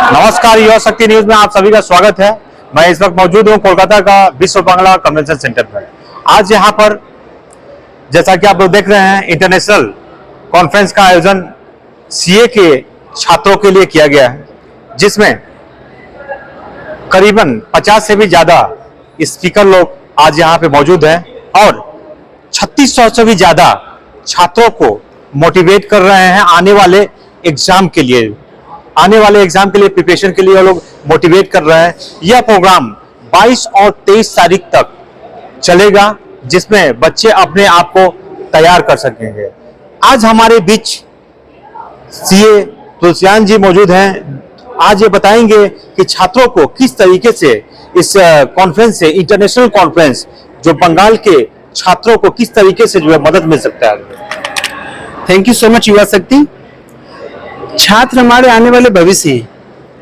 नमस्कार, युवा शक्ति न्यूज में आप सभी का स्वागत है। मैं इस वक्त मौजूद हूं कोलकाता का विश्व बांग्ला कन्वेंशन सेंटर पर। आज यहां पर जैसा कि आप लोग देख रहे हैं, इंटरनेशनल कॉन्फ्रेंस का आयोजन सीए के छात्रों के लिए किया गया है, जिसमें करीबन 50 से भी ज्यादा स्पीकर लोग आज यहां पे मौजूद हैं और 3600 से भी ज्यादा छात्रों को मोटिवेट कर रहे हैं आने वाले एग्जाम के लिए प्रिपरेशन के लिए वो लोग मोटिवेट कर रहे हैं। यह प्रोग्राम 22 और 23 तारीख तक चलेगा, जिसमें बच्चे अपने आप को तैयार कर सकेंगे। आज हमारे बीच सीए तुलसियान जी मौजूद हैं। आज ये बताएंगे कि छात्रों को किस तरीके से इस कॉन्फ्रेंस से, इंटरनेशनल कॉन्फ्रेंस जो बंगाल के छात्रों को किस तरीके से जो है मदद मिल सकता है। थैंक यू सो मच युवा शक्ति। छात्र हमारे आने वाले भविष्य हैं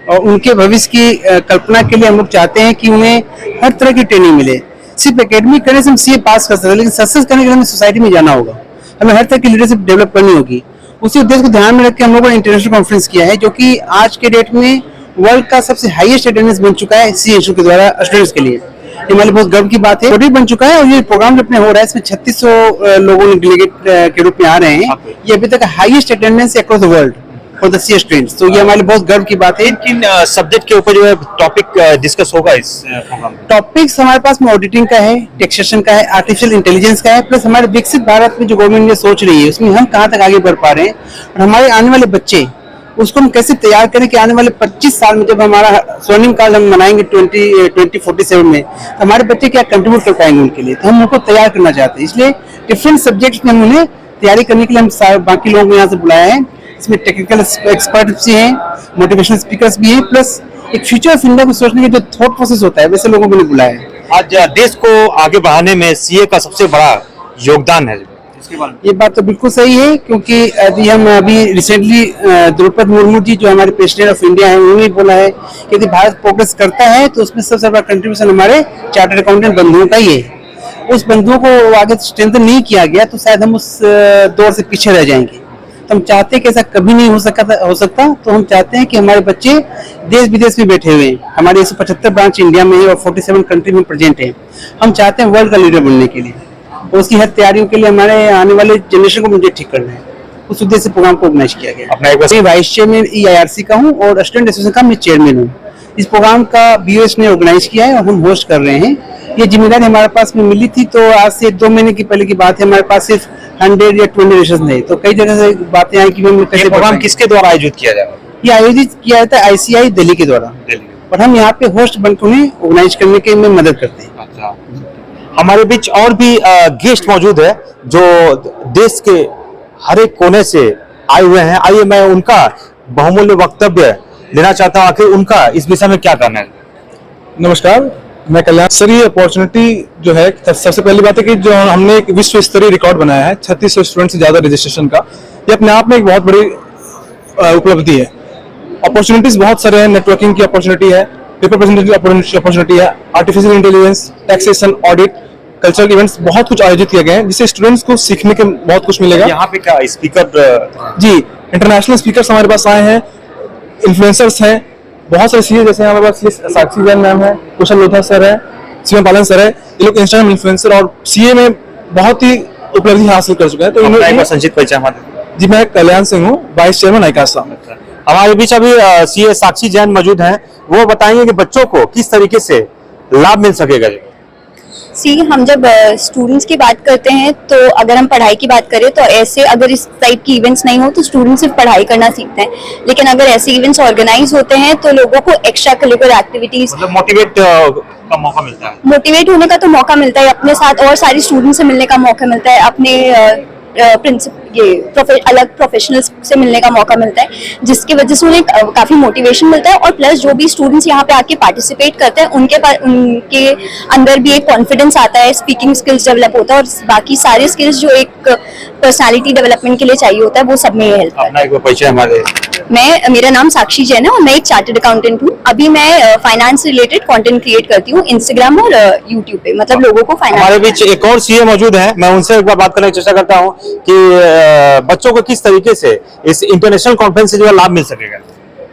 और उनके भविष्य की कल्पना के लिए हम लोग चाहते हैं कि उन्हें हर तरह की ट्रेनिंग मिले। सिर्फ एकेडमिक करने से हम सीए पास कर सकते हैं, लेकिन सक्सेस करने के लिए हमें सोसाइटी में जाना होगा, हमें हर तरह की लीडरशिप डेवलप करनी होगी। उसी उद्देश्य को ध्यान में रख के हम लोगों ने इंटरनेशनल कॉन्फ्रेंस किया है, जो कि आज के डेट में वर्ल्ड का सबसे हाईएस्ट अटेंडेंस बन चुका है सीए के द्वारा स्टूडेंट्स के लिए। ये हमारे बहुत गर्व की बात है। ऑडिट बन चुका है और ये प्रोग्राम जो अपने हो रहा है, इसमें 3600 लोगों ने डेलीगेट के रूप में आ रहे हैं। ये अभी तक highest attendance across the world for the CA students, तो ये हमारे बहुत गर्व की बात है। किन सब्जेक्ट के ऊपर जो है टॉपिक डिस्कस होगा इस प्रोग्राम में? टॉपिक्स हमारे पास में ऑडिटिंग का है, टैक्सेशन का है, आर्टिफिशियल इंटेलिजेंस का है, प्लस हमारे विकसित भारत में जो गवर्नमेंट ये सोच रही है उसमें हम कहाँ तक आगे बढ़ पा रहे हैं और हमारे आने वाले बच्चे उसको हम कैसे तैयार करें कि आने वाले 25 साल में जब हमारा स्वर्णिम काल हम मनाएंगे 2047 में, तो हमारे बच्चे क्या कंट्रीब्यूट कर पाएंगे उनके लिए। तो हम उनको तैयार करना चाहते हैं, इसलिए डिफरेंट सब्जेक्ट्स में हम उन्हें तैयारी करने के लिए हम बाकी लोगों को यहाँ से बुलाया है। इसमें टेक्निकल एक्सपर्ट्स भी हैं, मोटिवेशनल स्पीकर्स भी हैं, प्लस एक फ्यूचर ऑफ इंडिया को सोचने का जो थॉट प्रोसेस होता है, वैसे लोगों को नहीं बुलाया है। आज देश को आगे बढ़ाने में सीए का सबसे बड़ा योगदान है। ये बात तो बिल्कुल सही है, क्योंकि हम अभी रिसेंटली द्रौपदी मुर्मू जी जो हमारे प्रेसिडेंट ऑफ इंडिया हैं, उन्होंने बोला है कि यदि भारत प्रोग्रेस करता है तो उसमें सबसे बड़ा कंट्रीब्यूशन हमारे चार्टर्ड अकाउंटेंट बंधुओं का ही है। उस बंधुओं को आगे स्ट्रेंथन नहीं किया गया तो शायद हम उस दौर से पीछे रह जाएंगे। तो हम चाहते हैं कि ऐसा कभी नहीं हो सकता। तो हम चाहते हैं कि हमारे बच्चे देश विदेश में बैठे हुए हैं, हमारे 175 ब्रांच इंडिया में है और 47 कंट्री में प्रेजेंट है। हम चाहते हैं वर्ल्ड का लीडर बनने के लिए, और उसकी हर तैयारियों के लिए हमारे आने वाले जनरेशन को मुझे ठीक करना है। उस उद्देश्य से प्रोग्राम को ऑर्गेनाइज किया गया। मैं वाइस चेयरमैन EIRC का हूँ और स्टूडेंट एसोसिएशन का मैं चेयरमैन हूँ। इस प्रोग्राम का BOS ने ऑर्गेनाइज किया है और हम होस्ट कर रहे हैं। ये जिम्मेदारी हमारे पास में मिली थी, तो आज से 2 महीने की पहले की बात है, हमारे पास सिर्फ 100 या 20 रजिस्ट्रेशन थे। तो कई जगह से बातें आई कि हम कैसे प्रोग्राम किसके द्वारा आयोजित किया जाएगा? ये आयोजित किया जाता है ICI दिल्ली के द्वारा, और हम यहाँ पे होस्ट बनकर उन्हें ऑर्गेनाइज करने के में मदद करते हैं। अच्छा, हमारे बीच और भी गेस्ट मौजूद है जो देश के हर एक कोने से आए हुए हैं। आइए मैं उनका बहुमूल्य वक्तव्य लेना चाहता हूँ, आखिर उनका इस विषय में क्या कहना है। नमस्कार, मैं कल्याण। सर, ये अपॉर्चुनिटी जो है, सबसे पहली बात है कि जो हमने एक विश्व स्तरीय रिकॉर्ड बनाया है 3600 स्टूडेंट से ज्यादा रजिस्ट्रेशन का, ये अपने आप में एक बहुत बड़ी उपलब्धि है। अपॉर्चुनिटीज बहुत सारे हैं, नेटवर्किंग की अपॉर्चुनिटी है, पेपर प्रेजेंटेशन अपॉर्चुनिटी है, artificial intelligence, taxation, audit, cultural events, बहुत कुछ आयोजित किए गए हैं जिससे स्टूडेंट्स को सीखने के बहुत कुछ मिलेगा। यहाँ पे क्या स्पीकर? जी, इंटरनेशनल स्पीकर्स हमारे पास आए हैं, इन्फ्लुएंसर्स हैं, बहुत सारे सीए, जैसे हमारे पास साक्षी जैन मैम है, कुशल लोथा सर है, सीएम पालन सर है। ये लोग इंस्टाग्राम इन्फ्लुएंसर और सीए में बहुत ही उपलब्धि हासिल कर चुके हैं। तो इन्होंने संचित परिचय हमारे। जी, मैं कल्याण सिंह हूँ, वाइस चेयरमैन आईकासा। हमारे बीच अभी सीए साक्षी जैन मौजूद हैं, वो बताएंगे कि बच्चों को किस तरीके से लाभ मिल सकेगा। हम जब स्टूडेंट्स की बात करते हैं तो अगर हम पढ़ाई की बात करें तो ऐसे अगर इस टाइप की इवेंट्स नहीं हो तो स्टूडेंट सिर्फ पढ़ाई करना सीखते हैं, लेकिन अगर ऐसे इवेंट्स ऑर्गेनाइज होते हैं तो लोगों को एक्स्ट्रा करिकुलर एक्टिविटीज, मतलब मोटिवेट का मौका मिलता है, मोटिवेट होने का तो मौका मिलता है, अपने साथ और सारी स्टूडेंट से मिलने का मौका मिलता है, अपने अलग प्रोफेशनल्स से मिलने का मौका मिलता है, जिसकी वजह से उन्हें काफी मोटिवेशन मिलता है। और प्लस जो भी स्टूडेंट्स यहाँ पे आके पार्टिसिपेट करते हैं उनके अंदर भी एक कॉन्फिडेंस आता है, स्पीकिंग स्किल्स डेवलप होता है और बाकी सारे स्किल्स जो एक पर्सनालिटी डेवलपमेंट के लिए चाहिए होता है वो सब में हेल्प करता है। अपना एक परिचय हमारे मेरा नाम साक्षी जैन है और मैं एक चार्टर्ड अकाउंटेंट हूँ। अभी मैं फाइनेंस रिलेटेड कंटेंट क्रिएट करती हूँ इंस्टाग्राम और यूट्यूब पे, मतलब लोगों को हमारे फाइनेंस। बीच एक और सीए मौजूद है, मैं उनसे एक बार बात करने की चेष्टा करता हूं कि बच्चों को किस तरीके से इस इंटरनेशनल कॉन्फ्रेंस से जो है लाभ मिल सकेगा।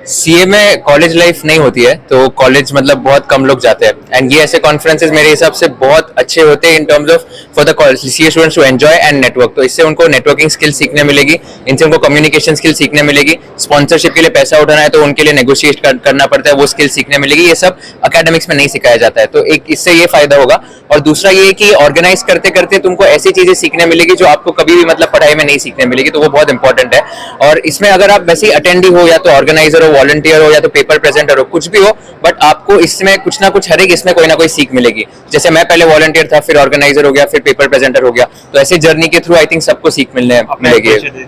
सीए में कॉलेज लाइफ नहीं होती है, तो कॉलेज मतलब बहुत कम लोग जाते हैं, एंड ये ऐसे कॉन्फ्रेंसेस मेरे हिसाब से बहुत अच्छे होते हैं in terms of for the CA students to enjoy and network. तो इससे उनको नेटवर्किंग स्किल सीखने मिलेगी, इनसे उनको कम्युनिकेशन स्किल सीखने मिलेगी, स्पॉन्सरशिप के लिए पैसा उठाना है तो उनके लिए नेगोशिएट करना पड़ता है, वो स्किल सीखने मिलेगी। ये सब अकेडमिक्स में नहीं सिखाया जाता है, तो एक इससे ये फायदा होगा। और दूसरा ये कि ऑर्गेनाइज करते करते तुमको ऐसी चीजें सीखने मिलेगी जो आपको कभी भी मतलब पढ़ाई में नहीं सीखने मिलेगी, तो वो बहुत इंपॉर्टेंट है। और इसमें अगर आप वैसे ही अटेंडी हो या तो ऑर्गेनाइजर हो, वॉलंटियर हो या तो पेपर प्रेजेंटर हो, कुछ भी हो, बट आपको इसमें कुछ ना कुछ हर एक इसमें कोई ना कोई सीख मिलेगी। जैसे मैं पहले वॉलंटियर था, फिर ऑर्गेनाइजर हो गया, फिर पेपर प्रेजेंटर हो गया, तो ऐसे जर्नी के थ्रू आई थिंक सबको सीख मिलेगी।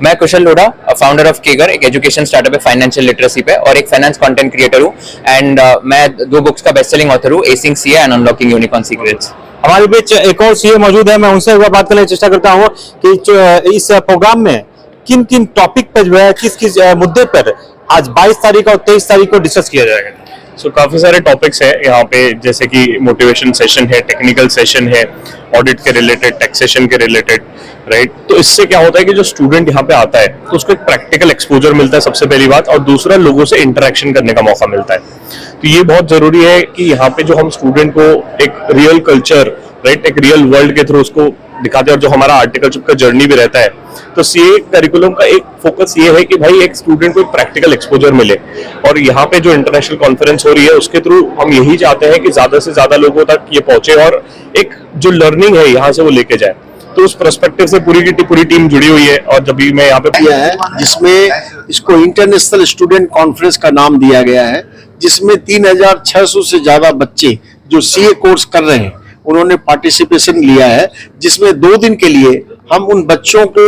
मैं कुशल लोढ़ा, फाउंडर ऑफ केगर, एक एजुकेशन स्टार्टअप है फाइनेंशियल लिटरेसी पे, और एक फाइनेंस कंटेंट क्रिएटर हूँ, एंड मैं 2 बुक्स का बेस्ट सेलिंग ऑथर हूँ, acing CA and unlocking unicorn secrets. हमारे बीच एक और सीए मौजूद है, मैं उनसे एक बार बात करने की चेष्टा करता हूँ कि इस प्रोग्राम में किन किन टॉपिक पर जो है किस किस मुद्दे पर आज 22 तारीख और 23 तारीख को डिस्कस किया जाएगा। सो काफी सारे टॉपिक्स है यहाँ पे, जैसे कि मोटिवेशन सेशन है, टेक्निकल सेशन है, ऑडिट के रिलेटेड, टैक्सेशन के रिलेटेड, राइट। तो इससे क्या होता है कि जो स्टूडेंट यहाँ पे आता है तो उसको एक प्रैक्टिकल एक्सपोजर मिलता है सबसे पहली बात, और दूसरा लोगों से इंटरेक्शन करने का मौका मिलता है। तो ये बहुत जरूरी है कि यहाँ पे जो हम स्टूडेंट को एक रियल कल्चर, राइट, एक रियल वर्ल्ड के थ्रू उसको दिखाते हैं, और जो हमारा आर्टिकलशिप का जर्नी भी रहता है, तो सीए करिकुलम का एक फोकस ये है कि भाई एक स्टूडेंट को एक प्रैक्टिकल एक्सपोजर मिले। और यहाँ पे जो इंटरनेशनल कॉन्फ्रेंस हो रही है उसके थ्रू हम यही चाहते हैं कि ज्यादा से ज्यादा लोगों तक ये पहुंचे और एक जो लर्निंग है यहाँ से वो लेके जाए। तो उस पर्सपेक्टिव से पूरी की पूरी टीम जुड़ी हुई है। और जब भी मैं यहाँ पे किया है, जिसमें इसको इंटरनेशनल स्टूडेंट कॉन्फ्रेंस का नाम दिया गया है, जिसमें 3600 से ज्यादा बच्चे जो सीए कोर्स कर रहे हैं उन्होंने पार्टिसिपेशन लिया है, जिसमें 2 दिन के लिए हम उन बच्चों को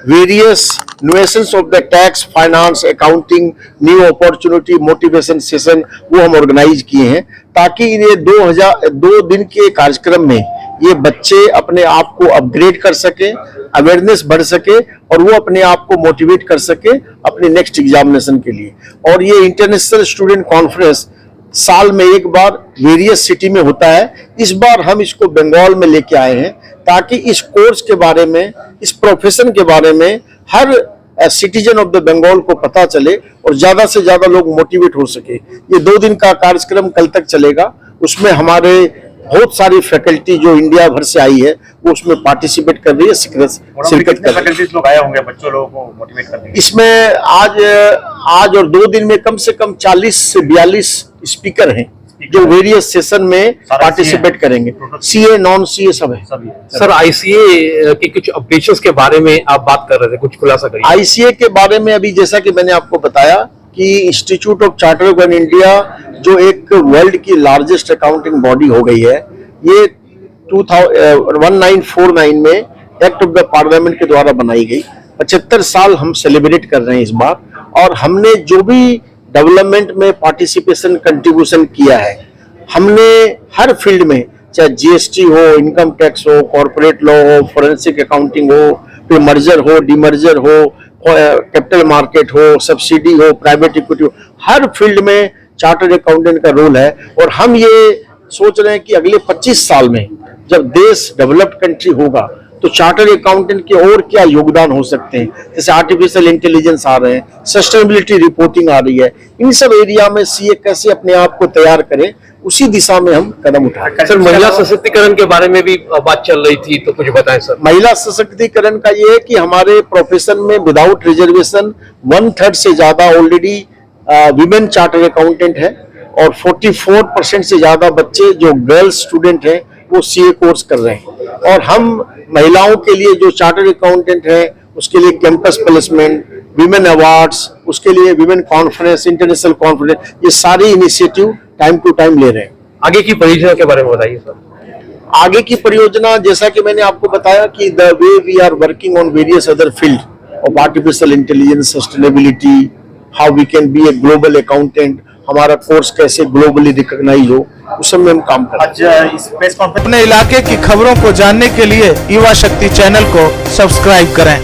various nuances of the tax, finance, accounting, new opportunity, motivation session वो हम ऑर्गेनाइज किए हैं, ताकि ये 2 दिन के कार्यक्रम में ये बच्चे अपने आप को अपग्रेड कर सके, अवेयरनेस बढ़ सके, और वो अपने आप को मोटिवेट कर सके अपने नेक्स्ट एग्जामिनेशन के लिए। और ये इंटरनेशनल स्टूडेंट कॉन्फ्रेंस साल में एक बार वेरियस सिटी में होता है। इस बार हम इसको बंगाल में लेके आए हैं, ताकि इस कोर्स के बारे में, इस प्रोफेशन के बारे में हर सिटीजन ऑफ द बंगाल को पता चले और ज्यादा से ज्यादा लोग मोटिवेट हो सके। ये 2 दिन का कार्यक्रम कल तक चलेगा। उसमें हमारे बहुत सारी फैकल्टी जो इंडिया भर से आई है वो उसमें पार्टिसिपेट कर रही है, शिरकत कर रही है। लोग आए होंगे बच्चों लोगों को मोटिवेट करने इसमें आज और 2 दिन में कम से कम 40 से 42 स्पीकर हैं जो वेरियस सेशन में पार्टिसिपेट करेंगे। सीए, नॉन सीए सब है। सर, आईसीए के कुछ अपडेट्स के बारे में आप बात कर रहे थे, कुछ खुलासा करिए। आईसीए के बारे में अभी जैसा कि मैंने आपको बताया कि institute of chartered accountant India जो एक वर्ल्ड की लार्जेस्ट अकाउंटिंग बॉडी हो गई है, ये 1949 में एक्ट ऑफ द पार्लियामेंट के द्वारा बनाई गई। 75 साल हम सेलिब्रेट कर रहे हैं इस बार, और हमने जो भी डेवलपमेंट में पार्टिसिपेशन कंट्रीब्यूशन किया है, हमने हर फील्ड में, चाहे जीएसटी हो, इनकम टैक्स हो, कॉर्पोरेट लॉ हो, फोरेंसिक अकाउंटिंग हो, फिर मर्जर हो, डीमर्जर हो, कैपिटल मार्केट हो, सब्सिडी हो, प्राइवेट इक्विटी हो, हर फील्ड में चार्टर्ड अकाउंटेंट का रोल है। और हम ये सोच रहे हैं कि अगले 25 साल में जब देश डेवलप्ड कंट्री होगा तो चार्टर्ड अकाउंटेंट के और क्या योगदान हो सकते हैं, जैसे आर्टिफिशियल इंटेलिजेंस आ रहे हैं, सस्टेनेबिलिटी रिपोर्टिंग आ रही है, इन सब एरिया में सीए कैसे अपने आप को तैयार करें, उसी दिशा में हम कदम उठा रहे हैं। सर, महिला सशक्तिकरण के बारे में भी बात चल रही थी, तो कुछ बताएं सर। महिला सशक्तिकरण का ये है कि हमारे प्रोफेशन में विदाउट रिजर्वेशन 1/3 से ज्यादा ऑलरेडी विमेन चार्टर्ड अकाउंटेंट है, और 44% से ज्यादा बच्चे जो गर्ल्स स्टूडेंट हैं वो सीए कोर्स कर रहे हैं। और हम महिलाओं के लिए जो चार्टर्ड अकाउंटेंट है उसके लिए कैंपस प्लेसमेंट, विमेन अवार्ड्स, उसके लिए विमेन कॉन्फ्रेंस, इंटरनेशनल कॉन्फ्रेंस, ये सारी इनिशिएटिव टाइम टू टाइम ले रहे हैं। आगे की परियोजना के बारे में बताइए सर। आगे की परियोजना जैसा कि मैंने आपको बताया कि the way we are working on various other field of artificial intelligence, sustainability, how we can be a global accountant, हमारा कोर्स कैसे ग्लोबली रिकॉग्नाइज हो, उस सब में हम काम कर रहे हैं। अपने इलाके की खबरों को जानने के लिए युवा शक्ति चैनल को सब्सक्राइब करें।